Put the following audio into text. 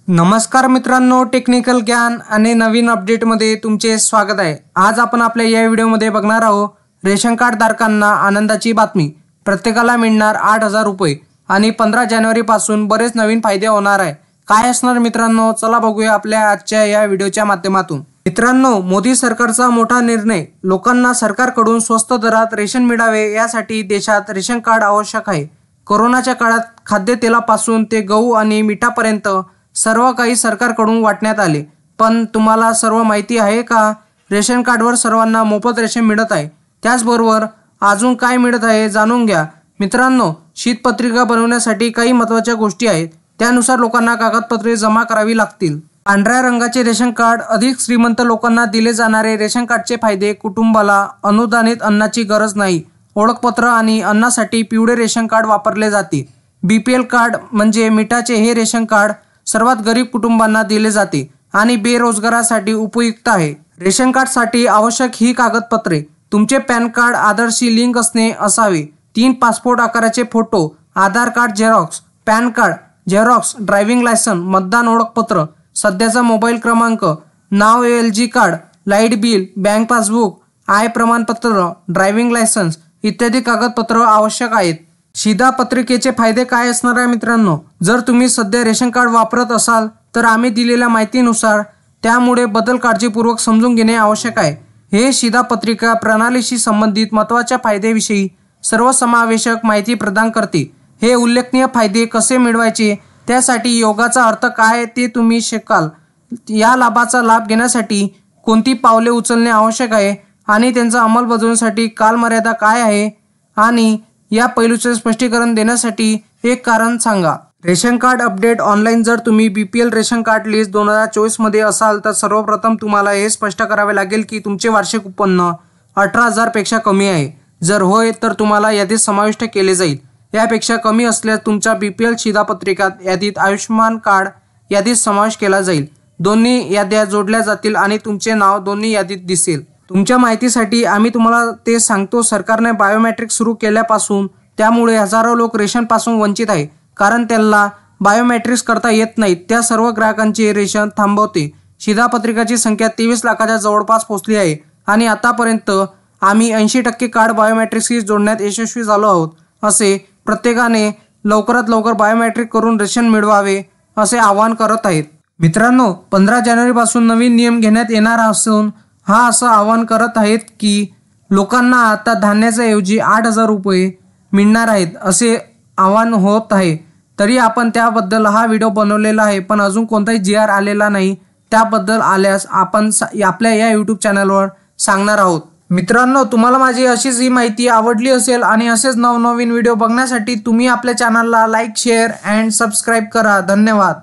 नमस्कार मित्रांनो, टेक्निकल ज्ञान आणि नवीन अपडेटमध्ये तुमचे स्वागत आहे। आज आपण आपल्या या व्हिडिओमध्ये बघणार आहोत रेशन कार्ड धारकांना आनंदाची बातमी। प्रत्येकाला मिळणार 8,000 रुपये आणि 15 जानेवारी पासून बरेच नवीन फायदे होणार आहे। काय असणार मित्रांनो, चला बघूया आपल्या आजच्या या व्हिडिओच्या माध्यमातून। मित्रांनो, मोदी सरकारचा मोठा निर्णय, लोकांना सरकारकडून स्वस्त दरात रेशन मिळावे यासाठी देशात रेशन कार्ड आवश्यक आहे। कोरोनाच्या काळात खाद्यतेलापासून ते गहू आणि मिठापर्यंत सर्व काही सरकारकडून वाटण्यात आले, पण तुम्हाला सर्व माहिती आहे का? रेशन कार्डवर सर्वांना मोफत रेशन मिळत आहे। त्याचबरोबर अजून काय मिळत आहे जाणून घ्या। मित्रांनो, शीतपत्रिका बनवण्यासाठी काही महत्त्वाच्या गोष्टी आहेत, त्यानुसार लोकांना कागदपत्रे जमा करावी लागतील। पांढऱ्या रंगाचे रेशन कार्ड, अधिक श्रीमंत लोकांना दिले जाणारे रेशन कार्डचे फायदे, कुटुंबाला अनुदानित अन्नाची गरज नाही, ओळखपत्र आणि अन्नासाठी पिवळे रेशन कार्ड वापरले जाते। BPL कार्ड म्हणजे मिठाचे हे रेशन कार्ड सर्वात गरीब कुटुंबांना दिले जाते आणि बेरोजगारासाठी उपयुक्त आहे। रेशन कार्डसाठी आवश्यक ही कागदपत्रे: तुमचे पॅन कार्ड आधारशी लिंक असणे असावे, 3 पासपोर्ट आकाराचे photo, Aadhaar card xerox, PAN card xerox, driving licence, मतदान ओळखपत्र, सध्याचा मोबाईल क्रमांक, नाव LG card, light bill, bank passbook, आय प्रमाणपत्र, ड्रायव्हिंग लायसन्स इत्यादी कागदपत्र आवश्यक आहेत। शिधापत्रिकेचे फायदे काय असणार आहे मित्रांनो? जर तुम्ही सध्या रेशन कार्ड वापरत असाल तर आम्ही दिलेल्या माहितीनुसार त्यामुळे बदल काळजीपूर्वक समजून घेणे आवश्यक आहे। हे शिधापत्रिका प्रणालीशी संबंधित महत्त्वाच्या फायद्याविषयी सर्वसमावेशक माहिती प्रदान करते। हे उल्लेखनीय फायदे कसे मिळवायचे, त्यासाठी योगाचा अर्थ काय ते तुम्ही शिकाल। या लाभाचा लाभ घेण्यासाठी कोणती पावले उचलणे आवश्यक आहे आणि त्यांचा अंमलबजावणीसाठी कालमर्यादा काय आहे, आणि या पैलूचे स्पष्टीकरण देण्यासाठी एक कारण सांगा। Ration card update online. जर तुम्ही BPL रेशन कार्ड लिस्ट 2024 मध्ये असाल तर सर्वप्रथम तुम्हाला हे स्पष्ट करावे लागेल की तुमचे वार्षिक उत्पन्न 18,000 पेक्षा कमी आहे। जर होय तर तुम्हाला यादीत समाविष्ट केले जाईल। यापेक्षा कमी असल्यास तुमच्या BPL शिधापत्रिकात यादीत आयुष्यमान कार्ड यादीत समावेश केला जाईल। दोन्ही याद्या जोडल्या जातील आणि तुमचे नाव दोन्ही यादीत दिसेल। तुमच्या माहितीसाठी आम्ही तुम्हाला ते सांगतो, सरकारने बायोमेट्रिक सुरू केल्यापासून त्यामुळे हजारो लोक रेशन पासून वंचित आहे, कारण त्यांना बायोमेट्रिक्स करता येत नाहीत। त्या सर्व ग्राहकांचे रेशन थांबवते। शिधापत्रिकाची संख्या 23 लाखाच्या जवळपास पोहोचली आहे आणि आतापर्यंत आम्ही 80% कार्ड बायोमेट्रिक्सशी जोडण्यात यशस्वी झालो आहोत। असे प्रत्येकाने लवकरात लवकर बायोमेट्रिक करून रेशन मिळवावे असे आवाहन करत आहेत। मित्रांनो, 15 जानेवारी पासून नवीन नियम घेण्यात येणार असून हा असं आवाहन करत आहेत की लोकांना आता धान्याच्या ऐवजी 8,000 रुपये मिळणार आहेत असे आवाहन होत आहे। तरी आपण त्याबद्दल हा व्हिडिओ बनवलेला आहे, पण अजून कोणताही GR आलेला नाही। त्याबद्दल आल्यास आपण आपल्या या YouTube चॅनलवर सांगणार आहोत। मित्रांनो, तुम्हाला माझी अशीच ही माहिती आवडली असेल आणि असेच नवनवीन व्हिडिओ बघण्यासाठी तुम्ही आपल्या चॅनलला लाईक, शेअर अँड सबस्क्राईब करा। धन्यवाद।